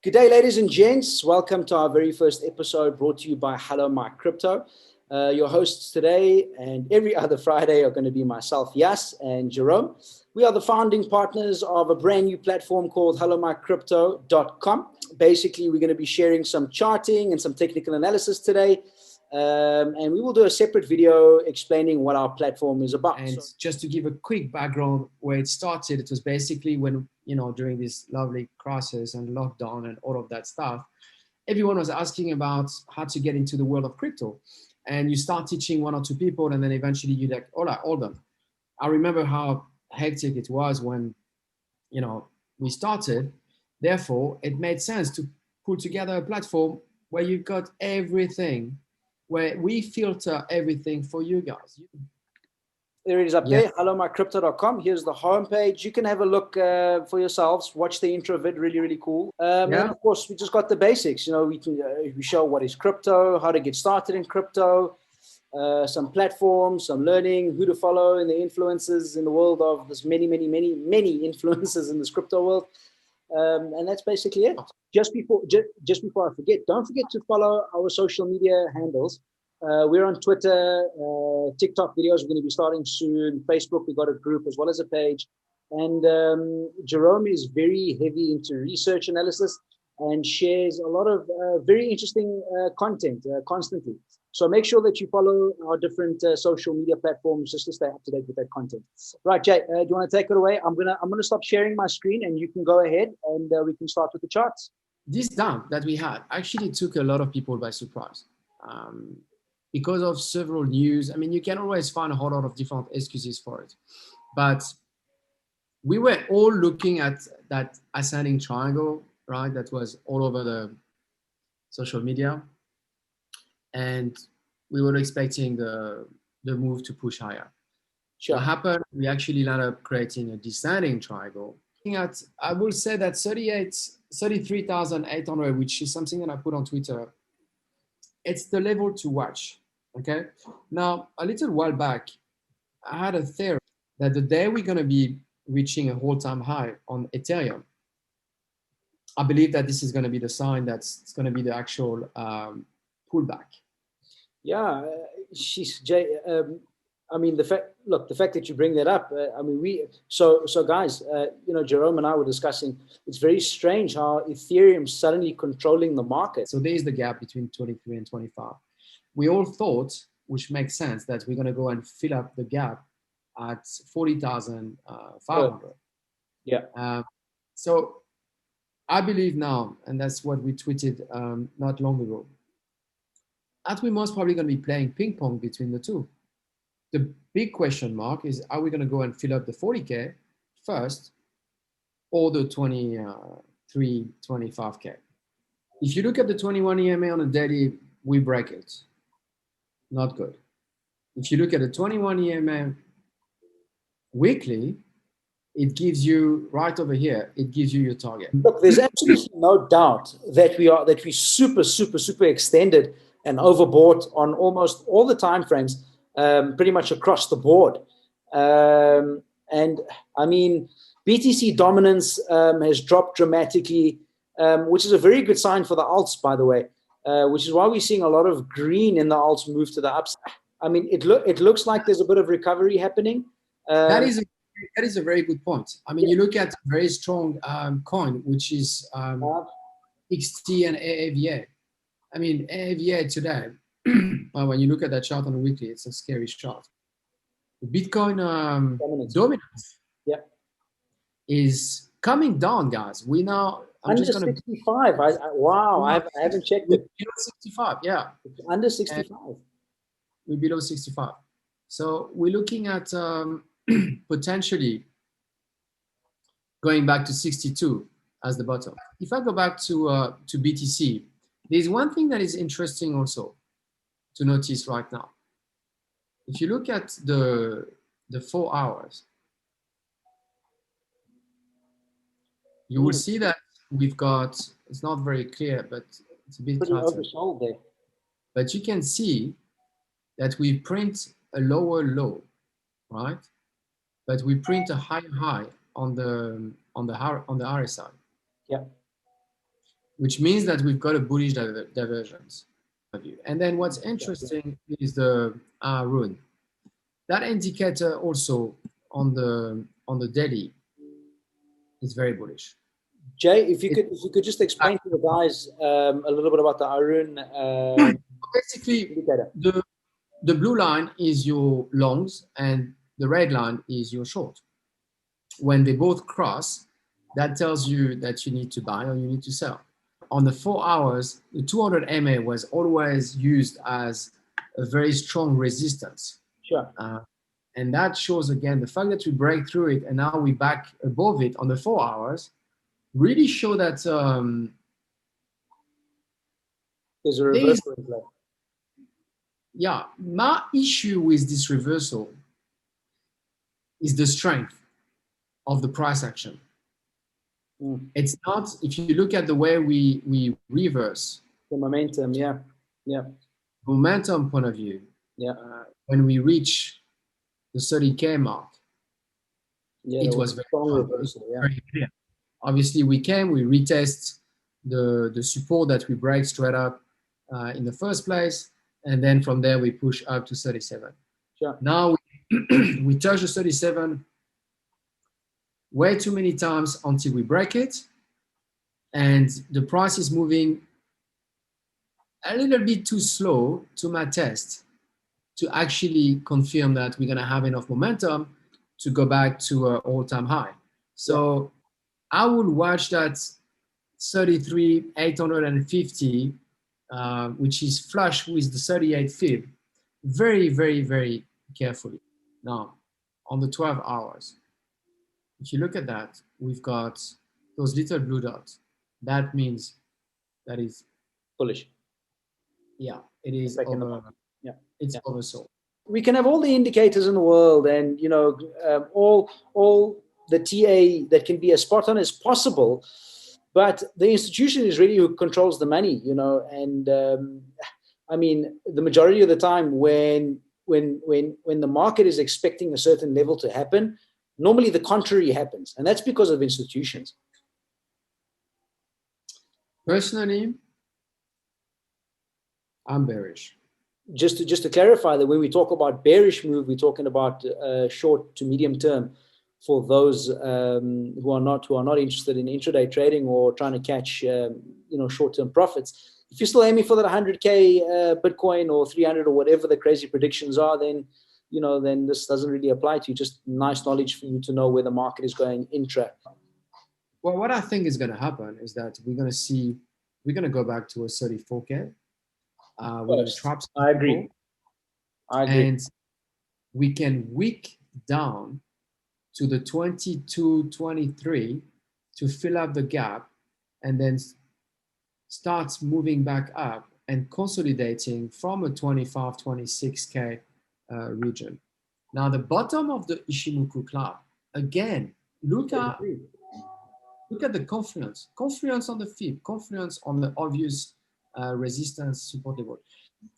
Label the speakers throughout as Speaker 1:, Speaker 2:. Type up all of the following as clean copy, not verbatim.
Speaker 1: Good day, ladies and gents. Welcome to our very first episode brought to you by Hello My Crypto. Your hosts today and every other Friday are going to be myself, Yas, and Jerome. We are the founding partners of a brand new platform called HelloMyCrypto.com. Basically, we're going to be sharing some charting and some technical analysis today. And we will do a separate video explaining what our platform is about.
Speaker 2: And just to give a quick background where it started, it was basically when, during this lovely crisis and lockdown and all of that stuff, everyone was asking about how to get into the world of crypto. And you start teaching one or two people, and then eventually you're like, hold on. I remember how hectic it was when, we started. Therefore, it made sense to put together a platform where you've got everything, where we filter everything for you guys.
Speaker 1: There it is up there, hellomycrypto.com. Here's the homepage. You can have a look for yourselves. Watch the intro of it, really, really cool. And of course, we just got the basics. We show what is crypto, how to get started in crypto, some platforms, some learning, who to follow, and the influences in the world of this many influences in this crypto world. And that's basically it. Just before I forget, don't forget to follow our social media handles. We're on Twitter, TikTok videos. We're going to be starting soon. Facebook, we got a group as well as a page. And Jerome is very heavy into research analysis and shares a lot of very interesting content constantly. So make sure that you follow our different social media platforms just to stay up to date with that content. Right, Jay, do you want to take it away? I'm gonna stop sharing my screen, and you can go ahead, and we can start with the charts.
Speaker 2: This dump that we had actually took a lot of people by surprise. Because of several news. I mean, you can always find a whole lot of different excuses for it. But we were all looking at that ascending triangle, right? That was all over the social media. And we were expecting the move to push higher.
Speaker 1: Sure.
Speaker 2: What happened, we actually landed up creating a descending triangle. I will say that 33,800, which is something that I put on Twitter, it's the level to watch. Okay. Now, a little while back, I had a theory that the day we're going to be reaching a all-time high on Ethereum, I believe that this is going to be the sign that it's going to be the actual pullback.
Speaker 1: Yeah, Jay. I mean, the fact that you bring that up. I mean, so guys. Jerome and I were discussing. It's very strange how Ethereum suddenly controlling the market.
Speaker 2: So there is the gap between 23 and 25. We all thought, which makes sense, that we're going to go and fill up the gap at 40,500.
Speaker 1: Yeah.
Speaker 2: So I believe now, and that's what we tweeted not long ago, that we're most probably going to be playing ping pong between the two. The big question mark is, are we going to go and fill up the 40K first or the 23, 25K? If you look at the 21 EMA on a daily, we break it. Not good. If you look at the 21 EMA weekly, it gives you right over here, it gives you your target.
Speaker 1: Look, there's absolutely no doubt that we super extended and overbought on almost all the time frames, pretty much across the board. And I mean, BTC dominance has dropped dramatically, which is a very good sign for the alts, by the way, which is why we're seeing a lot of green in the alts move to the upside. I mean, it looks like there's a bit of recovery happening.
Speaker 2: That is a very good point. I mean, you look at a very strong coin, which is XT and AAVA. I mean, AAVA today, when you look at that chart on the weekly, it's a scary chart. The Bitcoin dominance is coming down, guys. We now
Speaker 1: under 65. I haven't checked it.
Speaker 2: Below 65, yeah.
Speaker 1: It's under 65.
Speaker 2: We're below 65. So we're looking at potentially going back to 62 as the bottom. If I go back to BTC, there's one thing that is interesting also to notice right now. If you look at the 4 hours, you will see that we've got, it's not very clear, but it's a bit
Speaker 1: oversold there.
Speaker 2: But you can see that we print a lower low, right? But we print a higher high on the RSI.
Speaker 1: Yeah.
Speaker 2: which means that we've got a bullish divergence of view. And then what's interesting is the RUN. That indicator also on the daily is very bullish.
Speaker 1: Jay, if you could just explain to the guys a little bit about the ARUN.
Speaker 2: Basically, the blue line is your longs and the red line is your short. When they both cross, that tells you that you need to buy or you need to sell. On the 4 hours, the 200 MA was always used as a very strong resistance.
Speaker 1: Sure.
Speaker 2: And that shows, again, the fact that we break through it and now we back above it on the 4 hours really show that
Speaker 1: there's a reversal in play.
Speaker 2: Yeah, my issue with this reversal is the strength of the price action. It's not, if you look at the way we reverse.
Speaker 1: The momentum, yeah.
Speaker 2: Momentum point of view.
Speaker 1: Yeah.
Speaker 2: When we reach the 30K mark, it was very
Speaker 1: strong reversal, yeah.
Speaker 2: Very clear. Obviously, we retest the support that we break straight up in the first place, and then from there we push up to 37.
Speaker 1: Sure.
Speaker 2: Now we touch the 37 way too many times until we break it, and the price is moving a little bit too slow to my test to actually confirm that we're going to have enough momentum to go back to an all-time high. So I will watch that 33,850, which is flush with the 38 fib, very, very, very carefully. Now, on the 12 hours, if you look at that, we've got those little blue dots. That means that is
Speaker 1: bullish.
Speaker 2: Yeah, it is over.
Speaker 1: Yeah,
Speaker 2: it's oversold.
Speaker 1: We can have all the indicators in the world, and all the TA that can be as spot on as possible, but the institution is really who controls the money, and I mean, the majority of the time when the market is expecting a certain level to happen, normally the contrary happens, and that's because of institutions.
Speaker 2: Personally, I'm bearish.
Speaker 1: Just to clarify that when we talk about bearish move, we're talking about short to medium term for those who are not interested in intraday trading or trying to catch short-term profits. If you're still aiming for that 100K Bitcoin or 300 or whatever the crazy predictions are, then this doesn't really apply to you. Just nice knowledge for you to know where the market is going intra.
Speaker 2: Well, what I think is going to happen is that we're going to go back to a 34K.
Speaker 1: I agree.
Speaker 2: And we can wick down to the 22, 23 to fill up the gap and then start moving back up and consolidating from a 25, 26K region. Now, the bottom of the Ishimoku cloud, again, look at the confluence on the fib, confluence on the obvious resistance support level.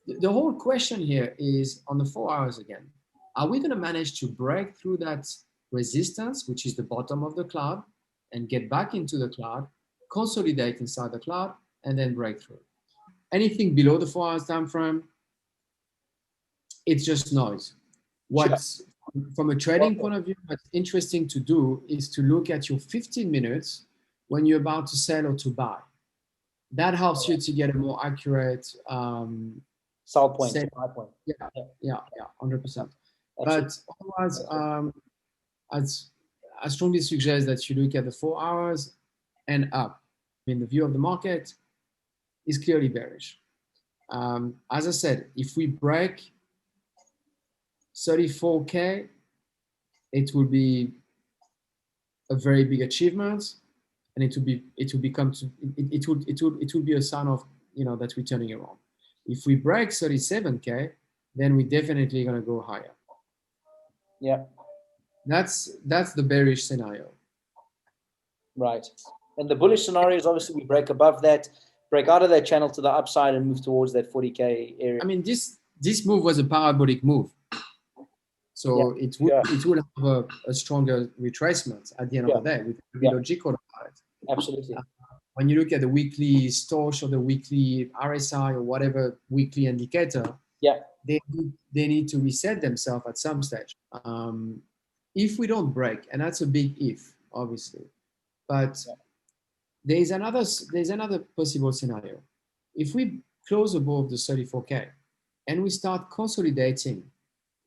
Speaker 2: The whole question here is on the 4 hours again. Are we going to manage to break through that resistance, which is the bottom of the cloud, and get back into the cloud, consolidate inside the cloud, and then break through? Anything below the 4 hours time frame, it's just noise. From a trading point of view, what's interesting to do is to look at your 15 minutes when you're about to sell or to buy. That helps you to get a more accurate
Speaker 1: sell point.
Speaker 2: Yeah, 100%. But otherwise, I strongly suggest that you look at the 4 hours and up. I mean, the view of the market is clearly bearish. As I said, if we break 34K, it will be a very big achievement. And it will be a sign of that we're turning around. If we break 37K, then we're definitely gonna go higher.
Speaker 1: Yeah,
Speaker 2: that's the bearish scenario.
Speaker 1: Right, and the bullish scenario is obviously we break above that, break out of that channel to the upside, and move towards that 40K area.
Speaker 2: I mean, this move was a parabolic move, so it will have a stronger retracement at the end of the day. We have to be logical about it.
Speaker 1: Absolutely.
Speaker 2: when you look at the weekly Stoch or the weekly RSI or whatever weekly indicator,
Speaker 1: yeah,
Speaker 2: they need to reset themselves at some stage. If we don't break, and that's a big if, obviously, but there's another possible scenario. If we close above the 34K and we start consolidating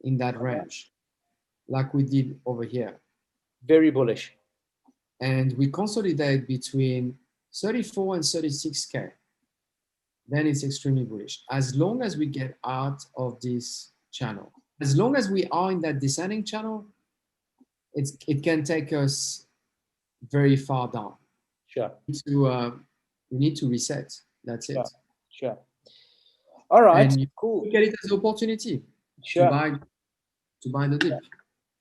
Speaker 2: in that range, like we did over here,
Speaker 1: very bullish,
Speaker 2: and we consolidate between 34 and 36K, then it's extremely bullish. As long as we get out of this channel, as long as we are in that descending channel, it can take us very far down.
Speaker 1: Sure.
Speaker 2: We need to reset. That's it.
Speaker 1: Sure. All right.
Speaker 2: And
Speaker 1: cool.
Speaker 2: Look at it as an opportunity to buy the dip.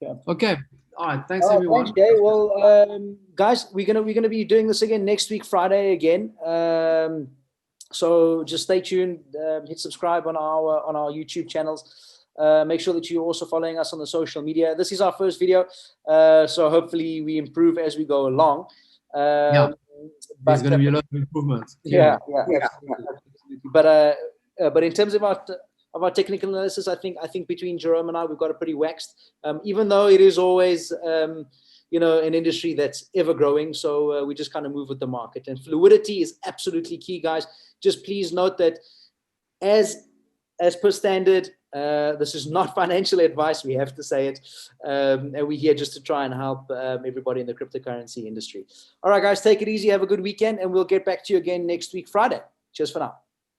Speaker 1: Yeah.
Speaker 2: Okay. All right. Thanks, everyone.
Speaker 1: Thanks, Jay. Well, guys, we're gonna be doing this again next week, Friday again. So just stay tuned. Hit subscribe on our YouTube channels. Make sure that you're also following us on the social media. This is our first video, so hopefully we improve as we go along.
Speaker 2: There's going to be a lot of improvement.
Speaker 1: Yeah. But in terms of our technical analysis, I think between Jerome and I, we've got it pretty waxed. Even though it is always an industry that's ever growing, so we just kind of move with the market. And fluidity is absolutely key, guys. Just please note that as per standard, this is not financial advice. We have to say it, and we're here just to try and help everybody in the cryptocurrency industry. All right, guys, take it easy. Have a good weekend, and we'll get back to you again next week, Friday. Cheers for now.